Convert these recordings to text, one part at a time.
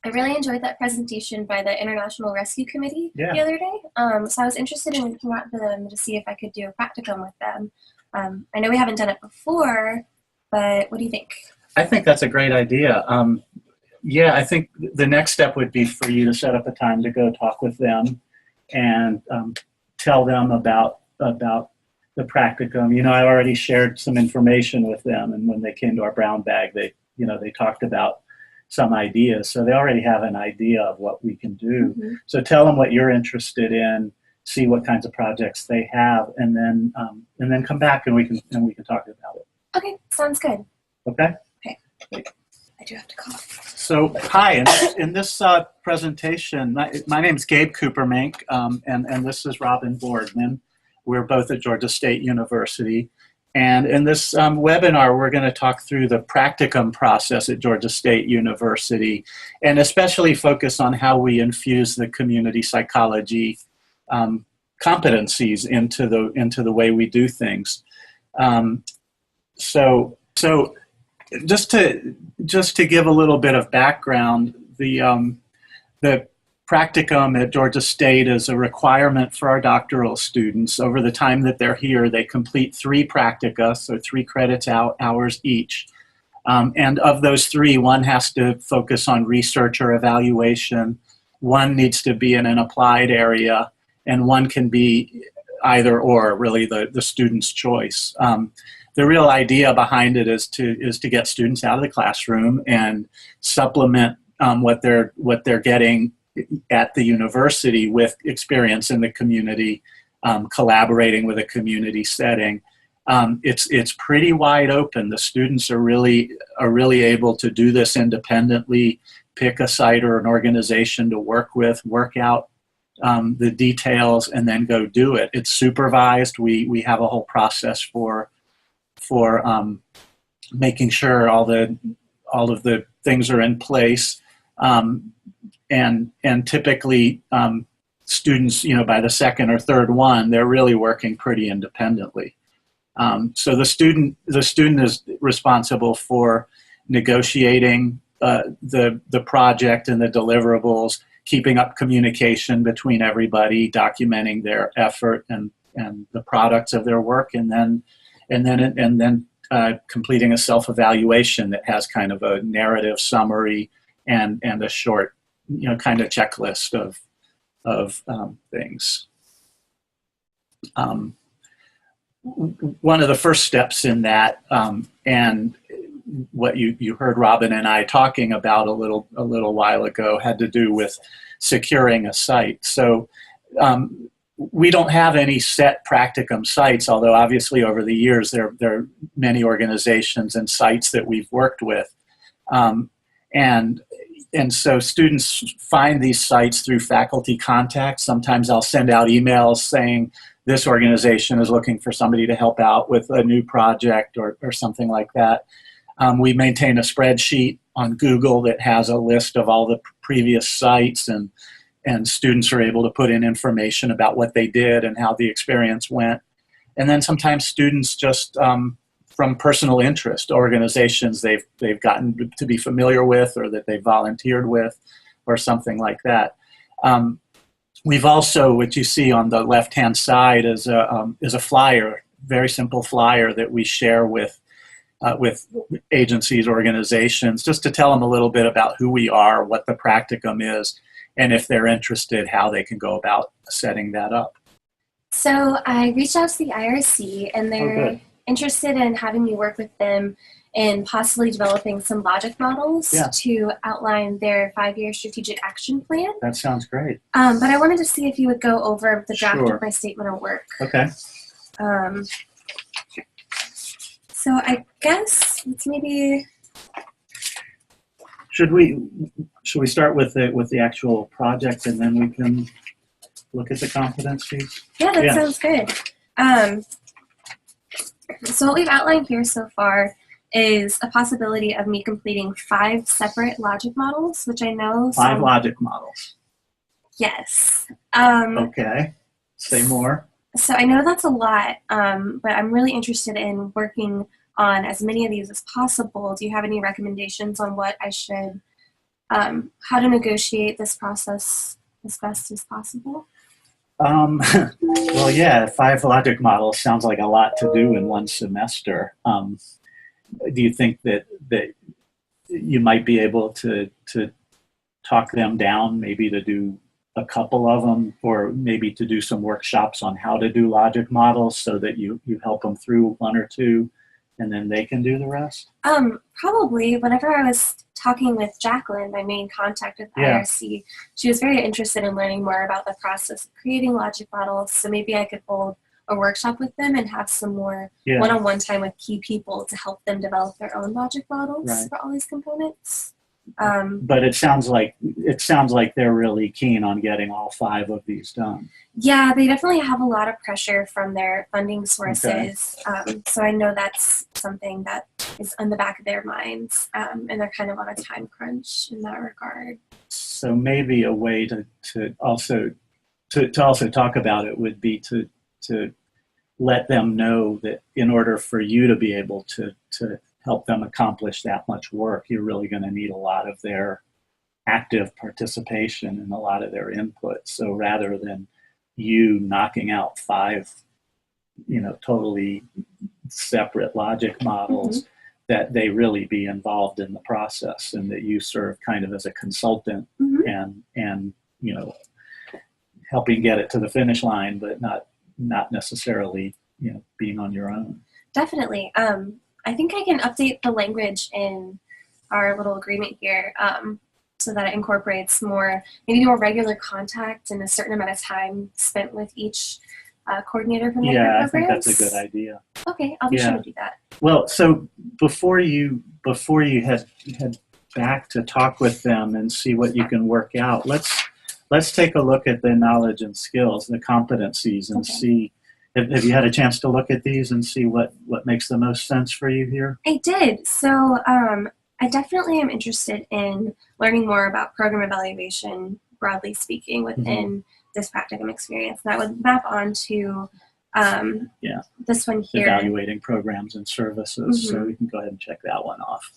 I really enjoyed that presentation by the International Rescue Committee Yeah. the other day. So I was interested in reaching out to them to see if I could do a practicum with them. I know we haven't done it before, but what do you think? I think that's a great idea. Yeah, I think the next step would be for you to set up a time to go talk with them and tell them about the practicum. You know, I already shared some information with them, and when they came to our brown bag, they talked about some ideas, so they already have an idea of what we can do. Mm-hmm. So tell them what you're interested in, see what kinds of projects they have, and then come back and we can talk about it. Okay, sounds good. Okay. Okay. I do have to cough. So hi, in this presentation, my name is Gabe Coopermink, and this is Robin Boardman. We're both at Georgia State University. And in this webinar, we're going to talk through the practicum process at Georgia State University, and especially focus on how we infuse the community psychology competencies into the way we do things. So just to give a little bit of background, the practicum at Georgia State is a requirement for our doctoral students. Over the time that they're here, they complete 3 practica, so 3 credits hours each. And of those 3, one has to focus on research or evaluation, one needs to be in an applied area, and one can be either or, really the student's choice. The real idea behind it is to get students out of the classroom and supplement what they're getting at the university with experience in the community, collaborating with a community setting. It's pretty wide open. The students are really able to do this independently, pick a site or an organization to work with, work out the details, and then go do it. It's supervised. We have a whole process for making sure all of the things are in place. And typically students, by the second or third one, they're really working pretty independently. So the student is responsible for negotiating the project and the deliverables, keeping up communication between everybody, documenting their effort and the products of their work, and then completing a self-evaluation that has kind of a narrative summary and a short, kind of checklist of things. One of the first steps in that, and what you heard Robin and I talking about a little while ago, had to do with securing a site. So we don't have any set practicum sites, although obviously over the years there are many organizations and sites that we've worked with. And so students find these sites through faculty contact. Sometimes I'll send out emails saying this organization is looking for somebody to help out with a new project or something like that. We maintain a spreadsheet on Google that has a list of all the previous sites, and students are able to put in information about what they did and how the experience went. And then sometimes students just, from personal interest, organizations they've gotten to be familiar with or that they volunteered with or something like that. We've also, what you see on the left-hand side is a flyer, very simple flyer that we share with agencies, organizations, just to tell them a little bit about who we are, what the practicum is, and if they're interested, how they can go about setting that up. So I reached out to the IRC, and they're interested in having me work with them in possibly developing some logic models to outline their 5-year strategic action plan. That sounds great. But I wanted to see if you would go over the draft Sure. of my statement of work. Okay. So I guess it's maybe. Should we start with the actual project, and then we can look at the competencies? Yeah, that sounds good. So what we've outlined here so far is a possibility of me completing 5 separate logic models, which I know. 5 logic models. Yes. Okay. Say more. So I know that's a lot, but I'm really interested in working on as many of these as possible. Do you have any recommendations on what I should how to negotiate this process as best as possible? Well, yeah, 5 logic models sounds like a lot to do in one semester. Do you think that you might be able to talk them down, maybe to do a couple of them, or maybe to do some workshops on how to do logic models so that you help them through 1 or 2 and then they can do the rest? Probably. Whenever I was talking with Jacqueline, my main contact with IRC, she was very interested in learning more about the process of creating logic models. So maybe I could hold a workshop with them and have some more one-on-one time with key people to help them develop their own logic models for all these components. But it sounds like they're really keen on getting all 5 of these done. Yeah, they definitely have a lot of pressure from their funding sources. Okay. So I know that's something that is on the back of their minds, and they're kind of on a time crunch in that regard. So maybe a way to also talk about it would be to let them know that in order for you to be able to help them accomplish that much work, you're really going to need a lot of their active participation and a lot of their input. So rather than you knocking out 5, totally separate logic models, that they really be involved in the process and that you serve kind of as a consultant and helping get it to the finish line, but not necessarily, being on your own. Definitely. I think I can update the language in our little agreement here so that it incorporates maybe more regular contact and a certain amount of time spent with each coordinator from the programs. I think that's a good idea. Okay, I'll be sure to do that. Well, so before you head back to talk with them and see what you can work out, let's take a look at the knowledge and skills, the competencies, and see. Have you had a chance to look at these and see what makes the most sense for you here? I did. So I definitely am interested in learning more about program evaluation, broadly speaking, within this practicum experience. And that would map onto this one here. Evaluating programs and services. So we can go ahead and check that one off.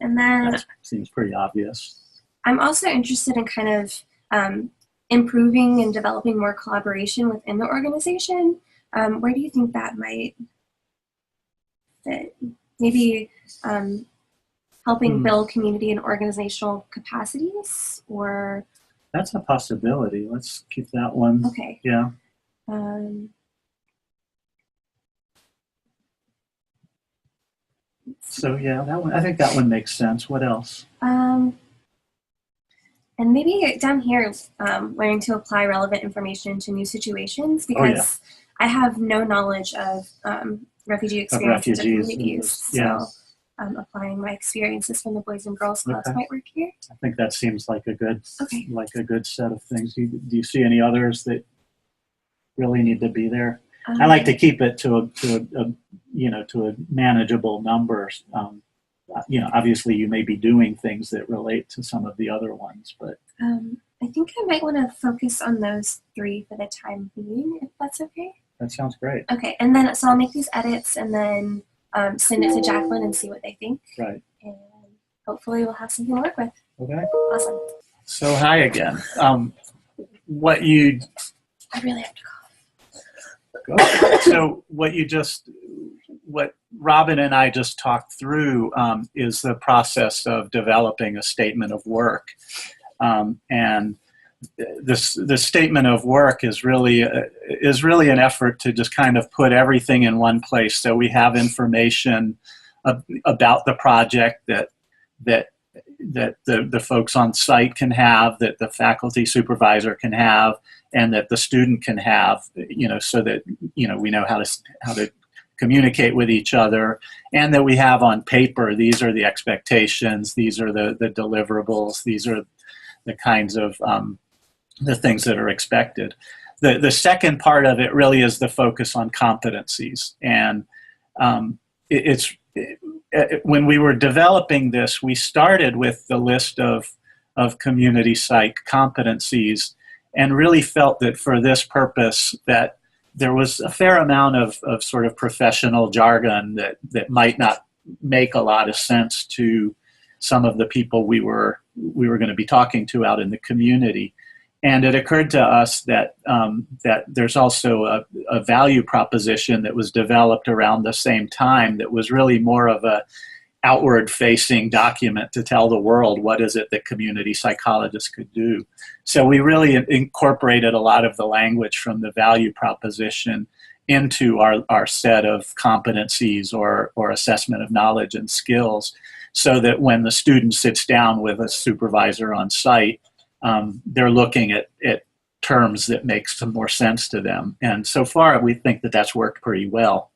And then that seems pretty obvious. I'm also interested in kind of improving and developing more collaboration within the organization. Where do you think that might fit? Maybe helping build community and organizational capacities, or? That's a possibility. Let's keep that one. Okay. Yeah. So yeah, that one. I think that one makes sense. What else? And maybe down here, learning to apply relevant information to new situations, because I have no knowledge of refugee experiences or communities. So applying my experiences from the Boys and Girls Clubs might work here. I think that seems like a good set of things. Do you see any others that really need to be there? I like to keep it to a manageable number. Obviously you may be doing things that relate to some of the other ones, but I think I might want to focus on those 3 for the time being, if that's okay. That sounds great. Okay, and then so I'll make these edits and then send it to Jacqueline and see what they think. Right. And hopefully we'll have something to work with. Okay. Awesome. So hi again. I really have to cough. So what Robin and I just talked through is the process of developing a statement of work. And the statement of work is really an effort to just kind of put everything in one place, so we have information about the project that the folks on site can have, that the faculty supervisor can have, and that the student can have, so that we know how to communicate with each other, and that we have on paper, these are the expectations, these are the deliverables, these are the kinds of the things that are expected. The second part of it really is the focus on competencies. And when we were developing this, we started with the list of community psych competencies and really felt that for this purpose that there was a fair amount of sort of professional jargon that might not make a lot of sense to some of the people we were we were going to be talking to out in the community. And it occurred to us that that there's also a value proposition that was developed around the same time that was really more of a outward-facing document to tell the world what is it that community psychologists could do. So we really incorporated a lot of the language from the value proposition into our set of competencies or assessment of knowledge and skills, so that when the student sits down with a supervisor on site, they're looking at terms that make some more sense to them. And so far, we think that that's worked pretty well.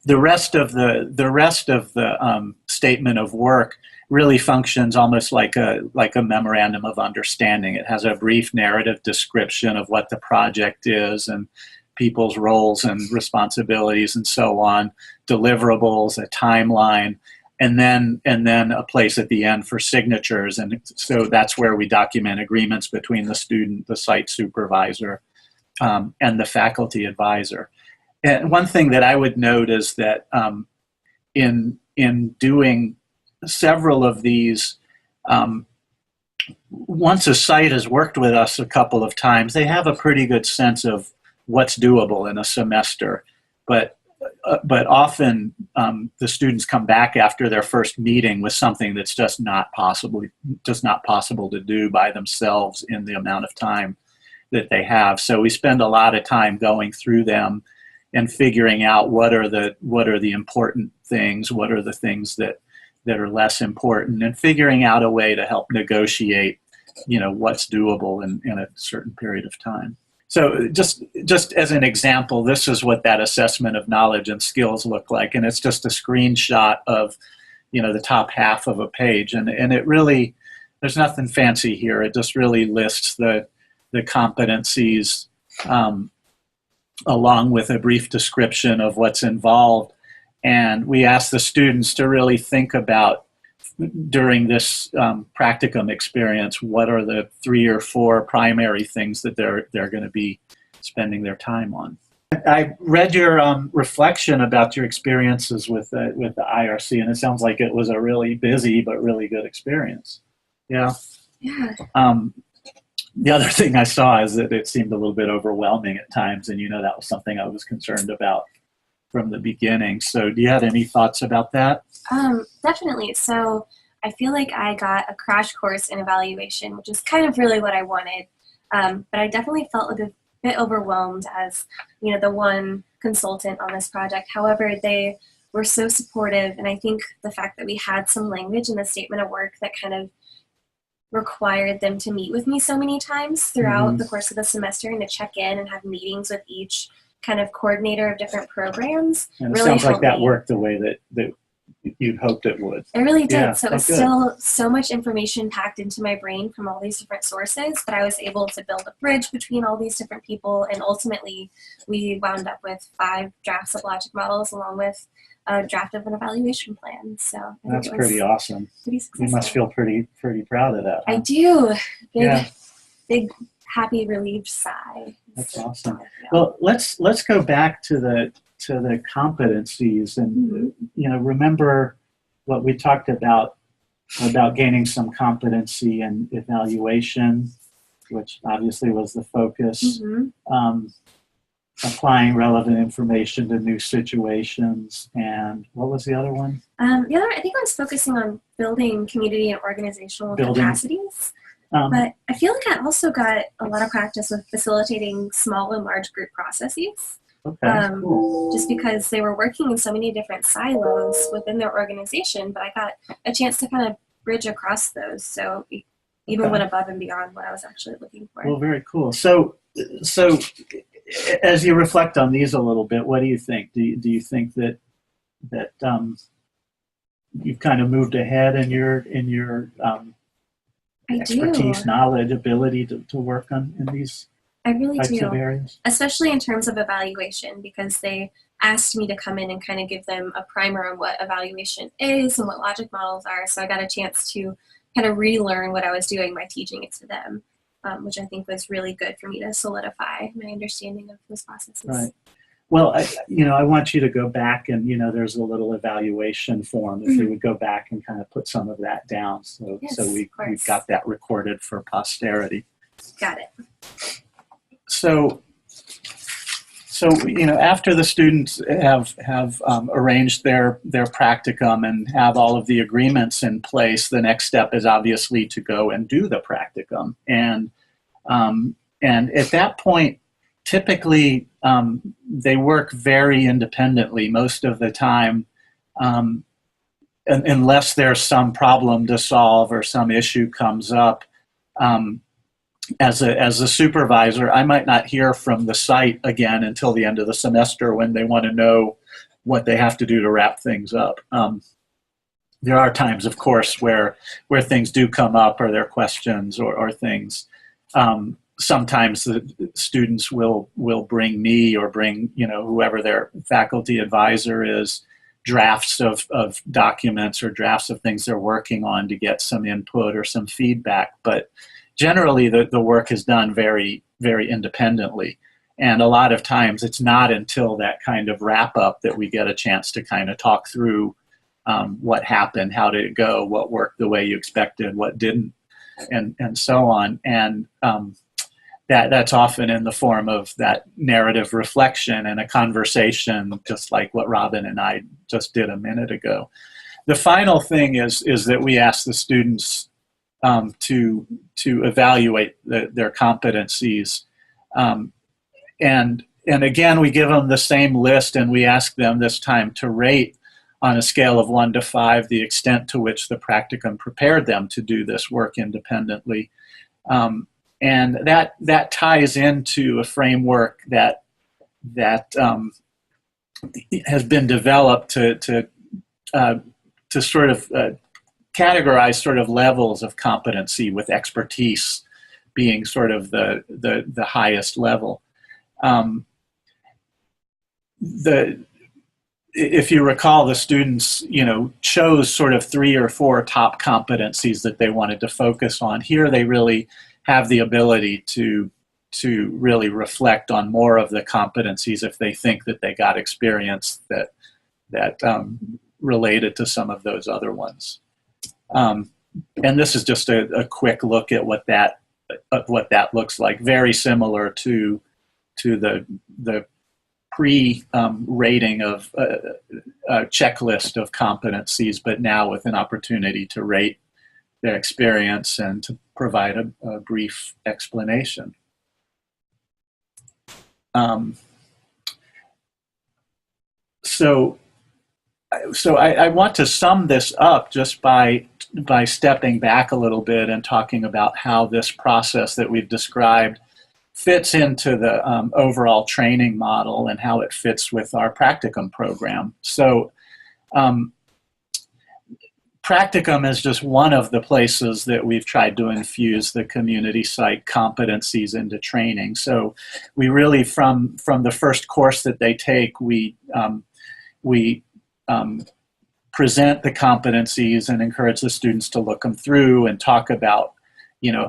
The rest of the statement of work really functions almost like a memorandum of understanding. It has a brief narrative description of what the project is and people's roles and responsibilities and so on, deliverables, a timeline, and then a place at the end for signatures. And so that's where we document agreements between the student, the site supervisor, and the faculty advisor. And one thing that I would note is that in doing several of these, once a site has worked with us a couple of times, they have a pretty good sense of what's doable in a semester. But often the students come back after their first meeting with something that's just not possible to do by themselves in the amount of time that they have. So we spend a lot of time going through them and figuring out what are the important things, what are the things that are less important, and figuring out a way to help negotiate, what's doable in a certain period of time. So just as an example, this is what that assessment of knowledge and skills look like, and it's just a screenshot of, the top half of a page, and it really, there's nothing fancy here. It just really lists the competencies along with a brief description of what's involved. And we ask the students to really think about, during this practicum experience, what are the 3 or 4 primary things that they're going to be spending their time on. I read your reflection about your experiences with the IRC, and it sounds like it was a really busy but really good experience. Yeah. Yeah. The other thing I saw is that it seemed a little bit overwhelming at times, and that was something I was concerned about from the beginning. So do you have any thoughts about that? Definitely. So I feel like I got a crash course in evaluation, which is kind of really what I wanted. But I definitely felt a bit overwhelmed as, the one consultant on this project. However, they were so supportive, and I think the fact that we had some language in the statement of work that kind of required them to meet with me so many times throughout the course of the semester and to check in and have meetings with each kind of coordinator of different programs. And it really sounds like that me. worked the way that you'd hoped it would. It really did. Yeah. So it was still so much information packed into my brain from all these different sources, but I was able to build a bridge between all these different people, and ultimately we wound up with 5 drafts of logic models along with a draft of an evaluation plan. So that's pretty awesome. Pretty successful. You must feel pretty proud of that. Huh? I do. Big happy relieved sigh. That's awesome. Well, let's go back to the competencies, and remember what we talked about gaining some competency and evaluation, which obviously was the focus. Applying relevant information to new situations, and what was the other one? The other, I think I was focusing on building community and organizational capacities. But I feel like I also got a lot of practice with facilitating small and large group processes. Okay, cool. Just because they were working in so many different silos within their organization, but I got a chance to kind of bridge across those. So even went above and beyond what I was actually looking for. Well, very cool. So as you reflect on these a little bit, what do you think? Do you think that you've kind of moved ahead in your expertise, knowledge, ability to work on in these types of areas? Especially in terms of evaluation, because they asked me to come in and kind of give them a primer on what evaluation is and what logic models are. So I got a chance to kind of relearn what I was doing by teaching it to them, which I think was really good for me to solidify my understanding of those processes. Right. Well, I want you to go back and, there's a little evaluation form. If you would go back and kind of put some of that down, so Yes, we've got that recorded for posterity. Got it. So after the students have arranged their practicum and have all of the agreements in place, the next step is obviously to go and do the practicum. And at that point, typically, they work very independently most of the time, unless there's some problem to solve or some issue comes up. As a supervisor, I might not hear from the site again until the end of the semester when they want to know what they have to do to wrap things up. There are times, of course, where things do come up, or there are questions or things. Sometimes the students will bring me or bring whoever their faculty advisor is, drafts of documents or drafts of things they're working on to get some input or some feedback. But generally the work is done very, very independently. And a lot of times it's not until that kind of wrap up that we get a chance to kind of talk through what happened, how did it go, what worked the way you expected, what didn't, and so on. And that's often in the form of that narrative reflection and a conversation, just like what Robin and I just did a minute ago. The final thing is that we ask the students to evaluate their competencies, and again we give them the same list, and we ask them this time to rate on a scale of 1 to 5 the extent to which the practicum prepared them to do this work independently. And that ties into a framework that has been developed to sort of categorize sort of levels of competency, with expertise being sort of the highest level. If you recall, the students, chose sort of 3 or 4 top competencies that they wanted to focus on. Here they really have the ability to really reflect on more of the competencies if they think that they got experience that related to some of those other ones. And this is just a quick look at what that looks like. Very similar to the pre-rating of a checklist of competencies, but now with an opportunity to rate their experience and to provide a brief explanation. So I want to sum this up just by stepping back a little bit and talking about how this process that we've described fits into the overall training model and how it fits with our practicum program. So practicum is just one of the places that we've tried to infuse the community site competencies into training. So we really, from the first course that they take, we present the competencies and encourage the students to look them through and talk about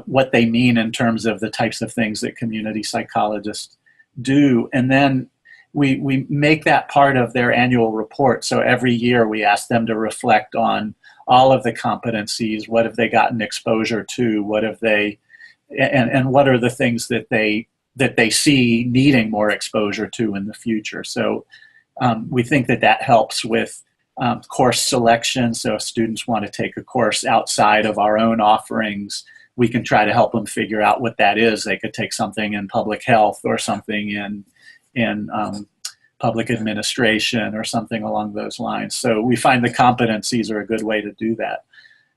what they mean in terms of the types of things that community psychologists do. And then we make that part of their annual report. So every year we ask them to reflect on all of the competencies. What have they gotten exposure to? What have they, and what are the things that they see needing more exposure to in the future? So we think that helps with course selection. So if students want to take a course outside of our own offerings, we can try to help them figure out what that is. They could take something in public health or something in public administration or something along those lines. So we find the competencies are a good way to do that.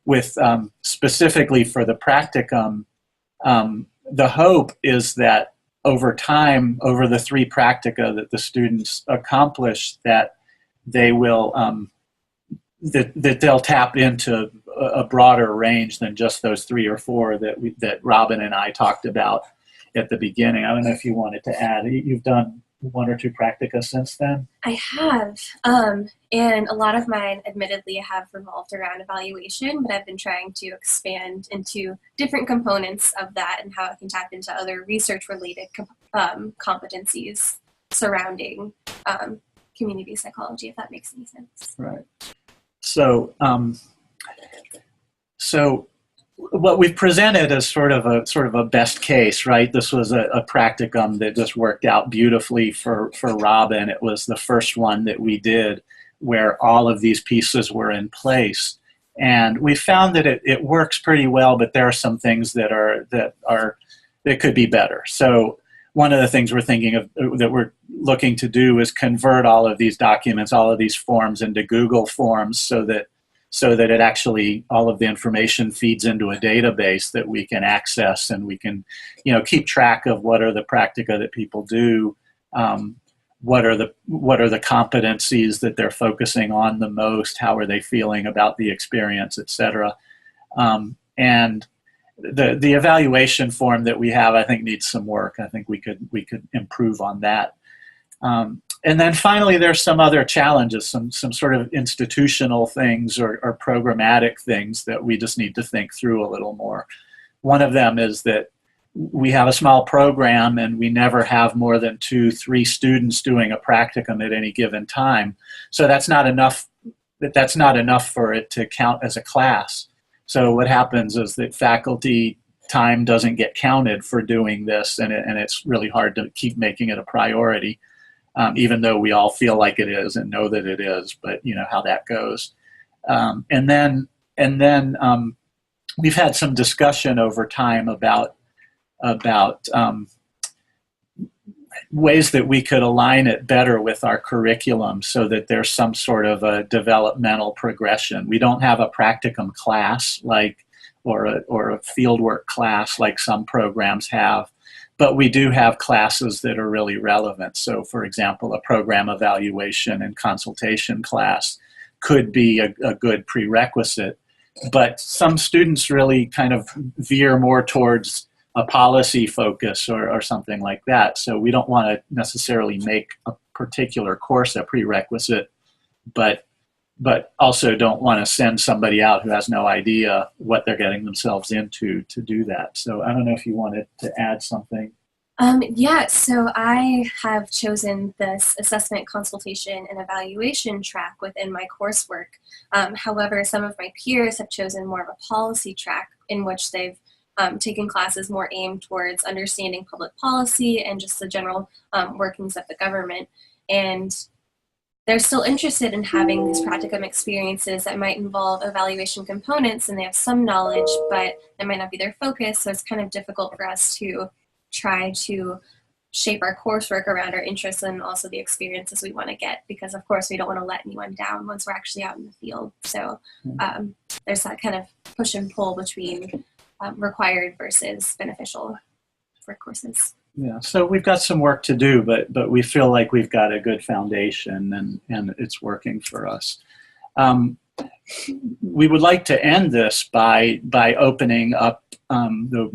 With specifically for the practicum, the hope is that over time, over the 3 practica that the students accomplish, that they will that they'll tap into a broader range than just those 3 or 4 that Robin and I talked about at the beginning. I don't know if you wanted to add. You've done 1 or 2 practica since then? I have, and a lot of mine admittedly have revolved around evaluation, but I've been trying to expand into different components of that and how it can tap into other research related competencies. surrounding community psychology, if that makes any sense. Right. So, so what we've presented is sort of a best case, right? This was a practicum that just worked out beautifully for Robin. It was the first one that we did where all of these pieces were in place. And we found that it works pretty well, but there are some things that could be better. So one of the things we're thinking of that we're looking to do is convert all of these documents, all of these forms into Google Forms so that it actually, all of the information feeds into a database that we can access, and we can, keep track of what are the practica that people do, what are the competencies that they're focusing on the most, how are they feeling about the experience, etc. And the evaluation form that we have, I think, needs some work. I think we could improve on that. And then finally, there's some other challenges, some sort of institutional things or programmatic things that we just need to think through a little more. One of them is that we have a small program and we never have more than 2-3 students doing a practicum at any given time. So that's not enough for it to count as a class. So what happens is that faculty time doesn't get counted for doing this, and it's really hard to keep making it a priority. Even though we all feel like it is and know that it is, but you know how that goes. And then we've had some discussion over time about ways that we could align it better with our curriculum so that there's some sort of a developmental progression. We don't have a practicum class or a fieldwork class like some programs have. But we do have classes that are really relevant. So, for example, a program evaluation and consultation class could be a good prerequisite. But some students really kind of veer more towards a policy focus or something like that. So we don't want to necessarily make a particular course a prerequisite, but also don't want to send somebody out who has no idea what they're getting themselves into to do that. So I don't know if you wanted to add something. Yeah, so I have chosen this assessment, consultation, and evaluation track within my coursework. However, some of my peers have chosen more of a policy track in which they've taken classes more aimed towards understanding public policy and just the general workings of the government. And they're still interested in having these practicum experiences that might involve evaluation components, and they have some knowledge, but that might not be their focus. So it's kind of difficult for us to try to shape our coursework around our interests and also the experiences we want to get, because of course we don't want to let anyone down once we're actually out in the field. So there's that kind of push and pull between required versus beneficial for courses. Yeah, so we've got some work to do, but we feel like we've got a good foundation and it's working for us. We would like to end this by opening up the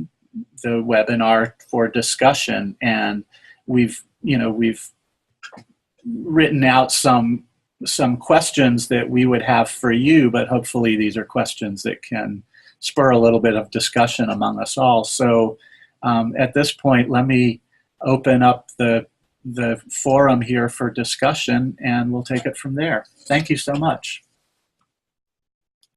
webinar for discussion, and we've written out some questions that we would have for you, but hopefully these are questions that can spur a little bit of discussion among us all. So at this point, let me open up the forum here for discussion, and we'll take it from there. Thank you so much.